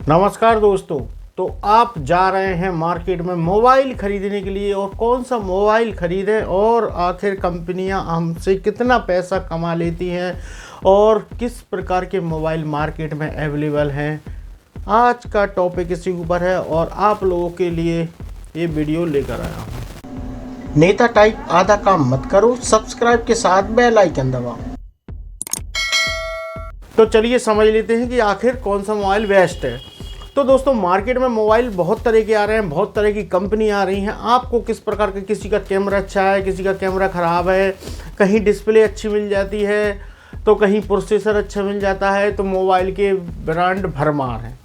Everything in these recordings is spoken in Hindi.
नमस्कार दोस्तों। तो आप जा रहे हैं मार्केट में मोबाइल ख़रीदने के लिए और कौन सा मोबाइल ख़रीदें और आखिर कंपनियां हमसे कितना पैसा कमा लेती हैं और किस प्रकार के मोबाइल मार्केट में अवेलेबल हैं। आज का टॉपिक इसी ऊपर है और आप लोगों के लिए ये वीडियो लेकर आया हूँ। नेता टाइप आधा काम मत करो, सब्सक्राइब के साथ बेल आइकन दबाओ। तो चलिए समझ लेते हैं कि आखिर कौन सा मोबाइल बेस्ट है। तो दोस्तों, मार्केट में मोबाइल बहुत तरह के आ रहे हैं, बहुत तरह की कंपनी आ रही हैं। आपको किस प्रकार का, किसी का कैमरा अच्छा है, किसी का कैमरा ख़राब है, कहीं डिस्प्ले अच्छी मिल जाती है तो कहीं प्रोसेसर अच्छा मिल जाता है। तो मोबाइल के ब्रांड भरमार हैं,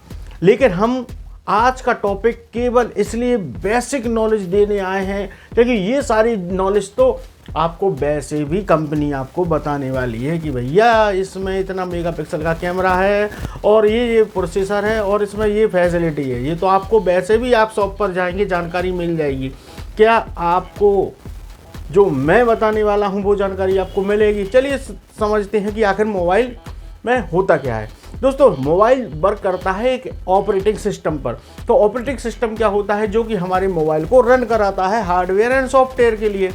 लेकिन हम आज का टॉपिक केवल इसलिए बेसिक नॉलेज देने आए हैं क्योंकि ये सारी नॉलेज तो आपको वैसे भी कंपनी आपको बताने वाली है कि भैया इसमें इतना मेगापिक्सल का कैमरा है और ये प्रोसेसर है और इसमें ये फैसिलिटी है। ये तो आपको वैसे भी आप शॉप पर जाएंगे जानकारी मिल जाएगी। क्या आपको जो मैं बताने वाला हूँ वो जानकारी आपको मिलेगी? चलिए समझते हैं कि आखिर मोबाइल में होता क्या है। दोस्तों, मोबाइल वर्क करता है एक ऑपरेटिंग सिस्टम पर। तो ऑपरेटिंग सिस्टम क्या होता है? जो कि हमारे मोबाइल को रन कराता है हार्डवेयर एंड सॉफ्टवेयर के लिए।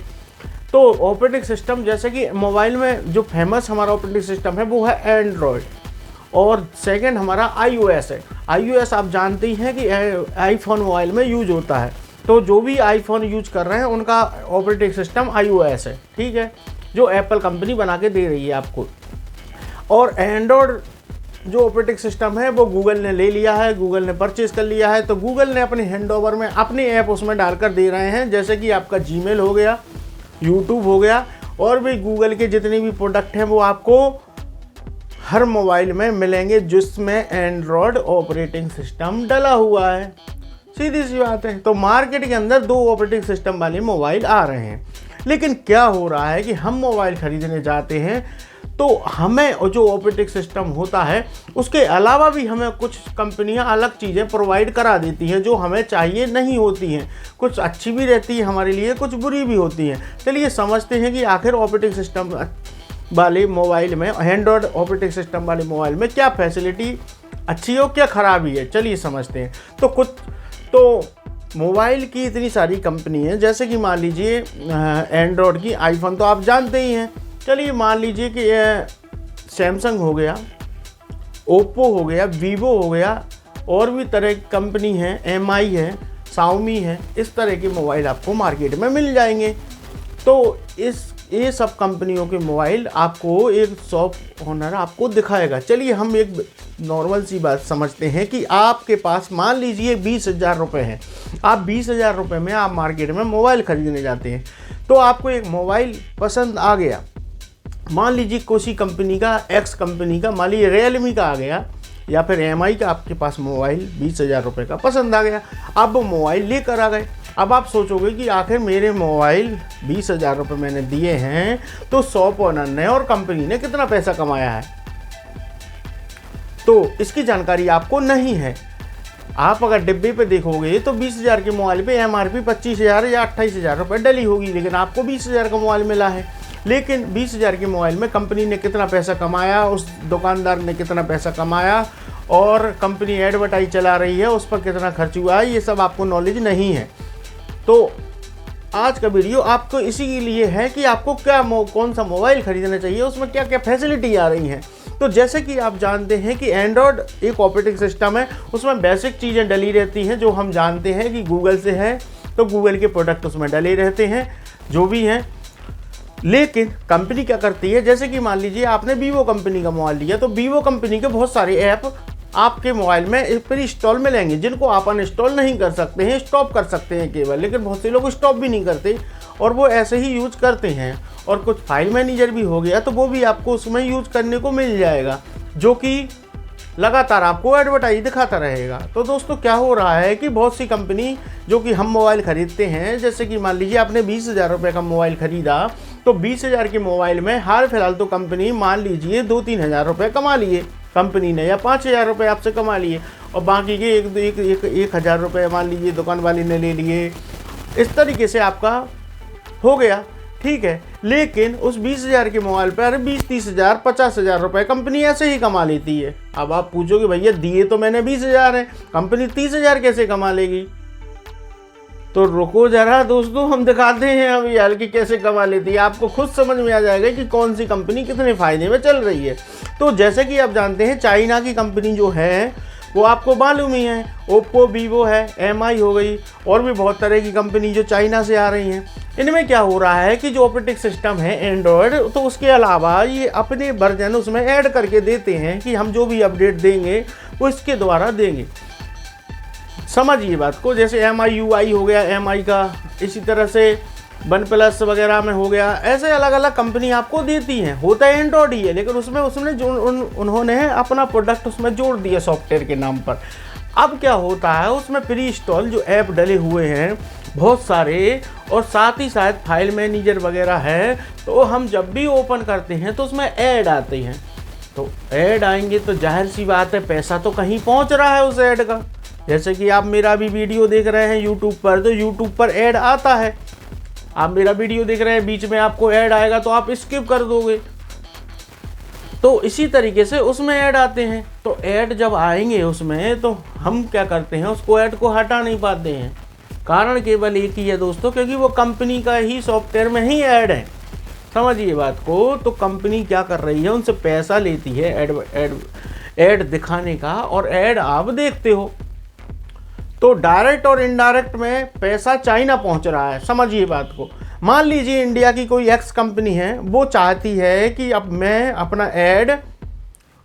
तो ऑपरेटिंग सिस्टम, जैसे कि मोबाइल में जो फेमस हमारा ऑपरेटिंग सिस्टम है वो है एंड्रॉयड और सेकंड हमारा iOS है। iOS आप जानते ही हैं कि आईफोन मोबाइल में यूज होता है। तो जो भी आईफोन यूज कर रहे हैं उनका ऑपरेटिंग सिस्टम iOS है, ठीक है, जो एप्पल कंपनी बना के दे रही है आपको। और एंड्रॉयड जो ऑपरेटिंग सिस्टम है वो गूगल ने ले लिया है, गूगल ने परचेज कर लिया है। तो गूगल ने अपने हैंडओवर में अपने ऐप उसमें डालकर दे रहे हैं, जैसे कि आपका जीमेल हो गया, यूट्यूब हो गया, और भी गूगल के जितने भी प्रोडक्ट हैं वो आपको हर मोबाइल में मिलेंगे जिसमें एंड्रॉयड ऑपरेटिंग सिस्टम डला हुआ है। सीधी सी बात है। तो मार्केट के अंदर दो ऑपरेटिंग सिस्टम वाले मोबाइल आ रहे हैं, लेकिन क्या हो रहा है कि हम मोबाइल खरीदने जाते हैं तो हमें जो ऑपरेटिंग सिस्टम होता है उसके अलावा भी हमें कुछ कंपनियां अलग चीज़ें प्रोवाइड करा देती हैं जो हमें चाहिए नहीं होती हैं। कुछ अच्छी भी रहती है हमारे लिए, कुछ बुरी भी होती हैं। चलिए समझते हैं कि आखिर ऑपरेटिंग सिस्टम वाले मोबाइल में, एंड्रॉयड ऑपरेटिंग सिस्टम वाले मोबाइल में क्या फैसिलिटी अच्छी है और क्या ख़राबी है। चलिए समझते हैं। तो मोबाइल की इतनी सारी कंपनी है, जैसे कि मान लीजिए एंड्रॉयड की आईफोन तो आप जानते ही हैं। चलिए मान लीजिए कि सैमसंग हो गया, ओप्पो हो गया, वीवो हो गया, और भी तरह की कंपनी है, एमआई है, शाओमी है। इस तरह के मोबाइल आपको मार्केट में मिल जाएंगे। तो ये सब कंपनियों के मोबाइल आपको एक शॉप ओनर आपको दिखाएगा। चलिए हम एक नॉर्मल सी बात समझते हैं कि आपके पास मान लीजिए 20,000 रुपये हैं। आप 20,000 रुपये में आप मार्केट में मोबाइल ख़रीदने जाते हैं। तो आपको एक मोबाइल पसंद आ गया, मान लीजिए किसी कंपनी का, एक्स कंपनी का, मान लीजिए रियलमी का आ गया या फिर एमआई का आपके पास मोबाइल 20,000 रुपये का पसंद आ गया। आप वो मोबाइल लेकर आ गए। अब आप सोचोगे कि आखिर मेरे मोबाइल 20,000 रुपये मैंने दिए हैं तो शॉप ओनर ने और कंपनी ने कितना पैसा कमाया है, तो इसकी जानकारी आपको नहीं है। आप अगर डिब्बे पे देखोगे तो 20,000 के मोबाइल पे एमआरपी 25,000 या 28,000 रुपये डली होगी, लेकिन आपको 20,000 का मोबाइल मिला है। लेकिन 20,000 के मोबाइल में कंपनी ने कितना पैसा कमाया, उस दुकानदार ने कितना पैसा कमाया और कंपनी एडवर्टाइज चला रही है उस पर कितना खर्च हुआ है, ये सब आपको नॉलेज नहीं है। तो आज का वीडियो आपको इसी के लिए है कि आपको कौन सा मोबाइल खरीदना चाहिए, उसमें क्या क्या फैसिलिटी आ रही हैं। तो जैसे कि आप जानते हैं कि एंड्रॉयड एक ऑपरेटिंग सिस्टम है, उसमें बेसिक चीज़ें डली रहती हैं जो हम जानते हैं कि गूगल से है, तो गूगल के प्रोडक्ट उसमें डले रहते हैं जो भी हैं। लेकिन कंपनी क्या करती है, जैसे कि मान लीजिए आपने वीवो कंपनी का मोबाइल लिया, तो वीवो कंपनी के बहुत सारे ऐप आपके मोबाइल में पर इंस्टॉल मिलेंगे जिनको आप अनइंस्टॉल नहीं कर सकते हैं, स्टॉप कर सकते हैं केवल। लेकिन बहुत से लोग स्टॉप भी नहीं करते और वो ऐसे ही यूज करते हैं। और कुछ फाइल मैनेजर भी हो गया तो वो भी आपको उसमें यूज करने को मिल जाएगा, जो कि लगातार आपको एडवर्टाइज दिखाता रहेगा। तो दोस्तों, क्या हो रहा है कि बहुत सी कंपनी जो कि हम मोबाइल ख़रीदते हैं, जैसे कि मान लीजिए आपने 20,000 रुपये का मोबाइल ख़रीदा, तो 20,000 के मोबाइल में हाल फिलहाल तो कंपनी मान लीजिए 2-3 हज़ार रुपये कमा लिए कंपनी ने, या 5,000 रुपये आपसे कमा लिए, और बाकी के 1,000 रुपये मान लीजिए दुकान वाले ने ले लिए। इस तरीके से आपका हो गया, ठीक है। लेकिन उस 20,000 के मोबाइल पर अरे 20-30,000 50,000 रुपये कंपनी ऐसे ही कमा लेती है। अब आप पूछोगे भैया दिए तो मैंने 20,000 है, कंपनी 30,000 कैसे कमा लेगी? तो रुको जरा दोस्तों, हम दिखाते हैं अभी हाल की कैसे कमा लेती है। आपको खुद समझ में आ जाएगा कि कौन सी कंपनी कितने फ़ायदे में चल रही है। तो जैसे कि आप जानते हैं चाइना की कंपनी जो है वो आपको मालूम ही है, ओप्पो, वीवो है, MI हो गई, और भी बहुत तरह की कंपनी जो चाइना से आ रही हैं। इनमें क्या हो रहा है कि जो ऑपरेटिंग सिस्टम है एंड्रॉयड, तो उसके अलावा ये अपने वर्जन उसमें ऐड करके देते हैं कि हम जो भी अपडेट देंगे वो इसके द्वारा देंगे। समझिए बात को, जैसे MIUI हो गया MI का, इसी तरह से OnePlus वगैरह में हो गया, ऐसे अलग अलग कंपनी आपको देती हैं। होता है एंड्रॉयड ही है, लेकिन उसने जो उन्होंने अपना प्रोडक्ट उसमें जोड़ दिया सॉफ्टवेयर के नाम पर। अब क्या होता है, उसमें प्री इंस्टॉल जो ऐप डले हुए हैं बहुत सारे, और साथ ही साथ फाइल मैनेजर वगैरह है, तो हम जब भी ओपन करते हैं तो उसमें ऐड आते हैं। तो ऐड आएंगे तो जाहिर सी बात है पैसा तो कहीं पहुंच रहा है उस ऐड का। जैसे कि आप मेरा भी वीडियो देख रहे हैं यूट्यूब पर, तो यूट्यूब पर ऐड आता है। आप मेरा वीडियो देख रहे हैं, बीच में आपको ऐड आएगा तो आप स्किप कर दोगे। तो इसी तरीके से उसमें ऐड आते हैं। तो ऐड जब आएंगे उसमें, तो हम क्या करते हैं, उसको ऐड को हटा नहीं पाते हैं। कारण केवल एक ही है दोस्तों, क्योंकि वो कंपनी का ही सॉफ्टवेयर में ही ऐड है। समझिए बात को। तो कंपनी क्या कर रही है, उनसे पैसा लेती है ऐड दिखाने का, और ऐड आप देखते हो। तो डायरेक्ट और इनडायरेक्ट में पैसा चाइना पहुंच रहा है। समझिए बात को। मान लीजिए इंडिया की कोई एक्स कंपनी है, वो चाहती है कि अब मैं अपना ऐड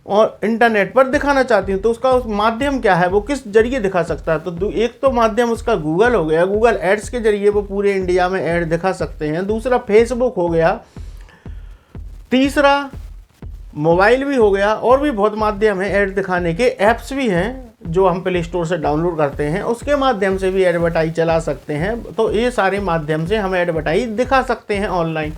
और इंटरनेट पर दिखाना चाहती हूँ, तो उसका माध्यम क्या है, वो किस जरिए दिखा सकता है? तो एक तो माध्यम उसका गूगल हो गया, गूगल एड्स के जरिए वो पूरे इंडिया में ऐड दिखा सकते हैं। दूसरा फेसबुक हो गया, तीसरा मोबाइल भी हो गया, और भी बहुत माध्यम है ऐड दिखाने के। ऐप्स भी हैं जो हम प्ले स्टोर से डाउनलोड करते हैं, उसके माध्यम से भी एडवर्टाइज चला सकते हैं। तो ये सारे माध्यम से हम एडवर्टाइज दिखा सकते हैं ऑनलाइन।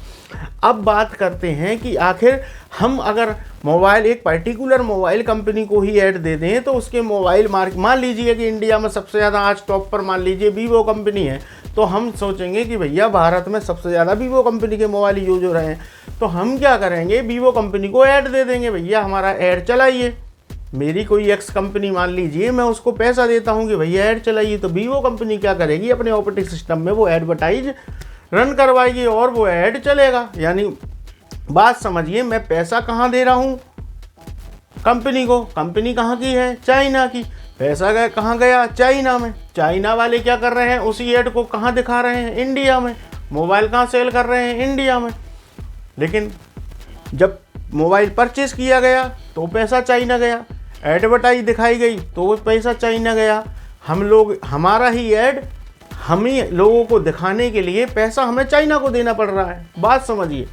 अब बात करते हैं कि आखिर हम अगर मोबाइल, एक पर्टिकुलर मोबाइल कंपनी को ही ऐड दे दें, तो उसके मोबाइल मार्केट, मान लीजिए कि इंडिया में सबसे ज़्यादा आज टॉप पर मान लीजिए वीवो कंपनी है, तो हम सोचेंगे कि भैया भारत में सबसे ज़्यादा वीवो कंपनी के मोबाइल यूज हो रहे हैं, तो हम क्या करेंगे, वीवो कंपनी को ऐड दे देंगे, भैया हमारा ऐड चलाइए। मेरी कोई एक्स कंपनी मान लीजिए, मैं उसको पैसा देता हूँ कि भैया ऐड चलाइए, तो वीवो कंपनी क्या करेगी, अपने ऑपरेटिंग सिस्टम में वो एडवर्टाइज रन करवाएगी और वो ऐड चलेगा। यानी बात समझिए, मैं पैसा कहाँ दे रहा हूँ, कंपनी को। कंपनी कहाँ की है, चाइना की। पैसा गया कहाँ गया, चाइना में। चाइना वाले क्या कर रहे हैं, उसी ऐड को कहाँ दिखा रहे हैं, इंडिया में। मोबाइल कहाँ सेल कर रहे हैं, इंडिया में। लेकिन जब मोबाइल परचेस किया गया तो पैसा चाइना गया, एडवर्टाइज दिखाई गई तो पैसा चाइना गया। हम लोग, हमारा ही ऐड हम ही लोगों को दिखाने के लिए पैसा हमें चाइना को देना पड़ रहा है। बात समझिए।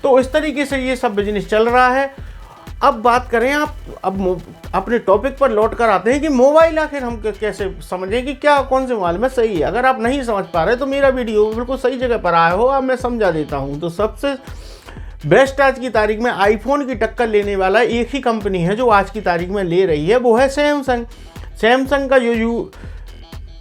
तो इस तरीके से ये सब बिजनेस चल रहा है। अब बात करें, आप अब अपने टॉपिक पर लौट कर आते हैं कि मोबाइल आखिर हम कैसे समझें कि क्या कौन से मोबाइल में सही है। अगर आप नहीं समझ पा रहे तो मेरा वीडियो बिल्कुल सही जगह पर आया हो, अब मैं समझा देता हूँ। तो सबसे बेस्ट आज की तारीख में आईफोन की टक्कर लेने वाला एक ही कंपनी है जो आज की तारीख में ले रही है, वो है सैमसंग। सैमसंग का जो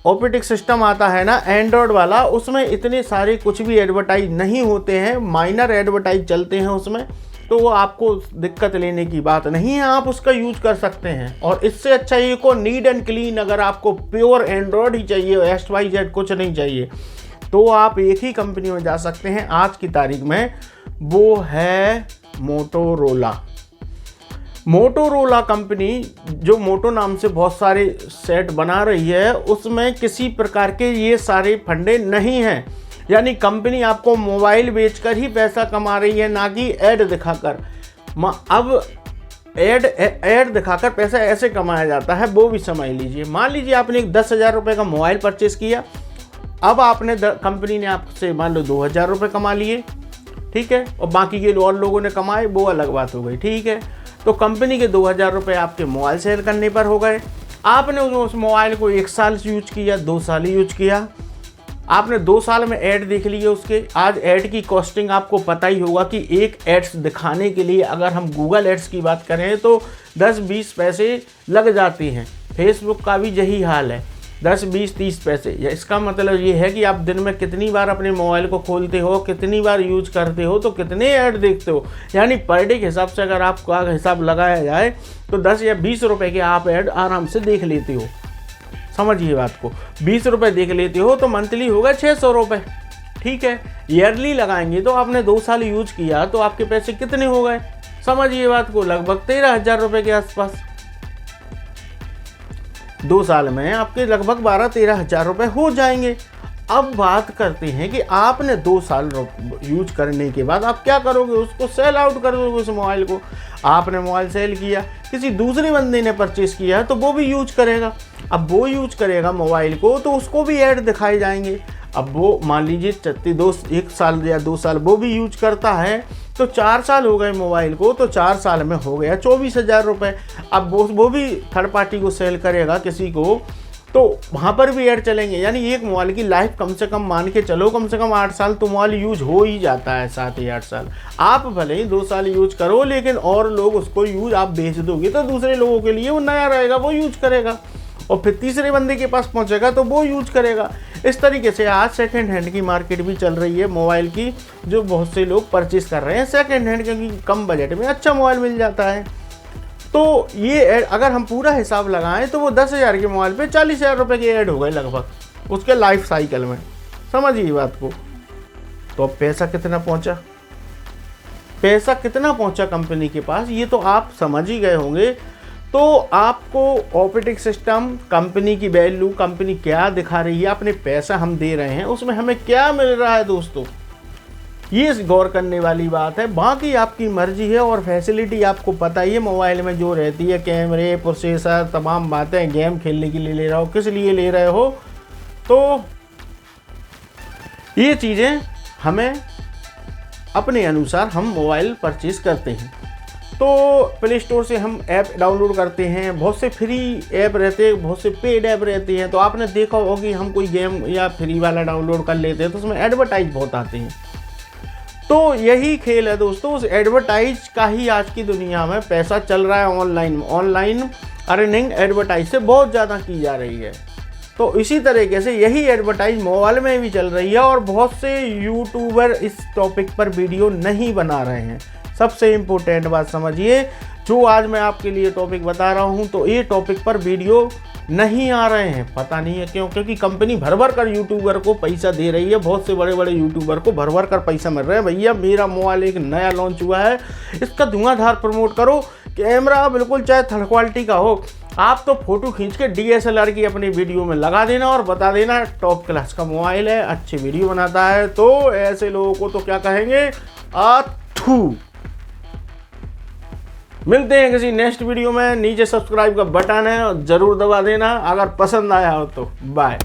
ऑपरेटिंग सिस्टम आता है ना एंड्रॉयड वाला, उसमें इतने सारे कुछ भी एडवर्टाइज नहीं होते हैं, माइनर एडवर्टाइज चलते हैं उसमें, तो वो आपको दिक्कत लेने की बात नहीं है, आप उसका यूज कर सकते हैं। और इससे अच्छा ये को नीट एंड क्लीन, अगर आपको प्योर एंड्रॉयड ही चाहिए, XYZ कुछ नहीं चाहिए, तो आप एक ही कंपनी में जा सकते हैं आज की तारीख में, वो है मोटोरोला। मोटोरोला कंपनी जो मोटो नाम से बहुत सारे सेट बना रही है, उसमें किसी प्रकार के ये सारे फंडे नहीं हैं। यानी कंपनी आपको मोबाइल बेचकर ही पैसा कमा रही है, ना कि ऐड दिखाकर। अब ऐड दिखाकर पैसा ऐसे कमाया जाता है, वो भी समझ लीजिए। मान लीजिए आपने एक 10,000 रुपये का मोबाइल परचेस किया, अब आपने कंपनी ने आपसे मान लो 2,000 रुपये कमा लिए, ठीक है, और बाकी के और लोगों ने कमाए, वो अलग बात हो गई, ठीक है। तो कंपनी के 2,000 रुपये आपके मोबाइल सेल करने पर हो गए। आपने उस मोबाइल को 1 साल यूज किया, 2 साल यूज किया, आपने 2 साल में ऐड देख लिए उसके। आज ऐड की कॉस्टिंग आपको पता ही होगा कि एक एड्स दिखाने के लिए, अगर हम गूगल एड्स की बात करें तो 10-20 पैसे लग जाते हैं। फेसबुक का भी यही हाल है। 10, 20, 30 पैसे। इसका मतलब ये है कि आप दिन में कितनी बार अपने मोबाइल को खोलते हो, कितनी बार यूज करते हो, तो कितने ऐड देखते हो। यानी पर डे के हिसाब से अगर आपका हिसाब लगाया जाए तो 10 या 20 रुपए के आप ऐड आराम से देख लेते हो। समझिए बात को, 20 रुपए देख लेते हो तो मंथली होगा 600 रुपये। ठीक है, ईयरली लगाएंगे तो आपने 2 साल यूज किया तो आपके पैसे कितने हो गए, समझिए बात को, लगभग 13,000 रुपये के आसपास। 2 साल में आपके लगभग 12-13,000 रुपये हो जाएंगे। अब बात करते हैं कि आपने 2 साल यूज करने के बाद आप क्या करोगे, उसको सेल आउट कर दोगे। उस मोबाइल को आपने मोबाइल सेल किया, किसी दूसरे बंदे ने परचेस किया है तो वो भी यूज करेगा। अब वो यूज करेगा मोबाइल को तो उसको भी ऐड दिखाए जाएंगे। अब वो मान लीजिए 1 साल या 2 साल वो भी यूज करता है तो 4 साल हो गए मोबाइल को, तो 4 साल में हो गया 24,000 रुपये। अब वो भी थर्ड पार्टी को सेल करेगा किसी को, तो वहाँ पर भी ऐड चलेंगे। यानी एक मोबाइल की लाइफ कम से कम मान के चलो, कम से कम 8 साल तो मोबाइल यूज हो ही जाता है, 7 या 8 साल। आप भले ही 2 साल यूज करो, लेकिन और लोग उसको यूज आप बेच दोगे तो दूसरे लोगों के लिए वो नया रहेगा, वो यूज करेगा, और फिर तीसरे बंदे के पास पहुंचेगा तो वो यूज करेगा। इस तरीके से आज सेकंड हैंड की मार्केट भी चल रही है मोबाइल की, जो बहुत से लोग परचेज कर रहे हैं सेकंड हैंड, क्योंकि कम बजट में अच्छा मोबाइल मिल जाता है। तो ये ऐड अगर हम पूरा हिसाब लगाएं तो वो 10,000 के मोबाइल पे 40,000 रुपये के ऐड हो गए लगभग उसके लाइफ साइकिल में। समझिए बात को। तो अब पैसा कितना पहुंचा, पैसा कितना पहुंचा कंपनी के पास, ये तो आप समझ ही गए होंगे। तो आपको ऑपरेटिंग सिस्टम, कंपनी की वैल्यू, कंपनी क्या दिखा रही है, अपने पैसा हम दे रहे हैं उसमें हमें क्या मिल रहा है दोस्तों, ये गौर करने वाली बात है। बाकी आपकी मर्जी है, और फैसिलिटी आपको पता ही है मोबाइल में जो रहती है, कैमरे, प्रोसेसर, तमाम बातें। गेम खेलने के लिए ले रहे हो, किस लिए ले रहे हो, तो ये चीज़ें हमें अपने अनुसार हम मोबाइल परचेज करते हैं। तो प्ले स्टोर से हम ऐप डाउनलोड करते हैं, बहुत से फ्री ऐप रहते हैं, बहुत से पेड ऐप रहते हैं। तो आपने देखा होगा कि हम कोई गेम या फ्री वाला डाउनलोड कर लेते हैं तो उसमें एडवर्टाइज बहुत आते हैं। तो यही खेल है दोस्तों, उस एडवर्टाइज का ही आज की दुनिया में पैसा चल रहा है। ऑनलाइन अर्निंग एडवर्टाइज से बहुत ज़्यादा की जा रही है। तो इसी तरीके से यही एडवर्टाइज मोबाइल में भी चल रही है, और बहुत से यूट्यूबर इस टॉपिक पर वीडियो नहीं बना रहे हैं। सबसे इम्पोर्टेंट बात समझिए, जो आज मैं आपके लिए टॉपिक बता रहा हूं, तो ये टॉपिक पर वीडियो नहीं आ रहे हैं। पता नहीं है क्यों, क्योंकि कंपनी भर भर कर यूट्यूबर को पैसा दे रही है। बहुत से बड़े बड़े यूट्यूबर को भर भर कर पैसा मिल रहा है, भैया मेरा मोबाइल एक नया लॉन्च हुआ है, इसका धुआंधार प्रमोट करो, कैमरा बिल्कुल चाहे थर्ड क्वालिटी का हो, आप तो फोटो खींच के DSLR की अपनी वीडियो में लगा देना और बता देना टॉप क्लास का मोबाइल है, अच्छी वीडियो बनाता है। तो ऐसे लोगों को तो क्या कहेंगे, आथू। मिलते हैं किसी नेक्स्ट वीडियो में। नीचे सब्सक्राइब का बटन है, जरूर दबा देना। अगर पसंद आया हो तो बाय।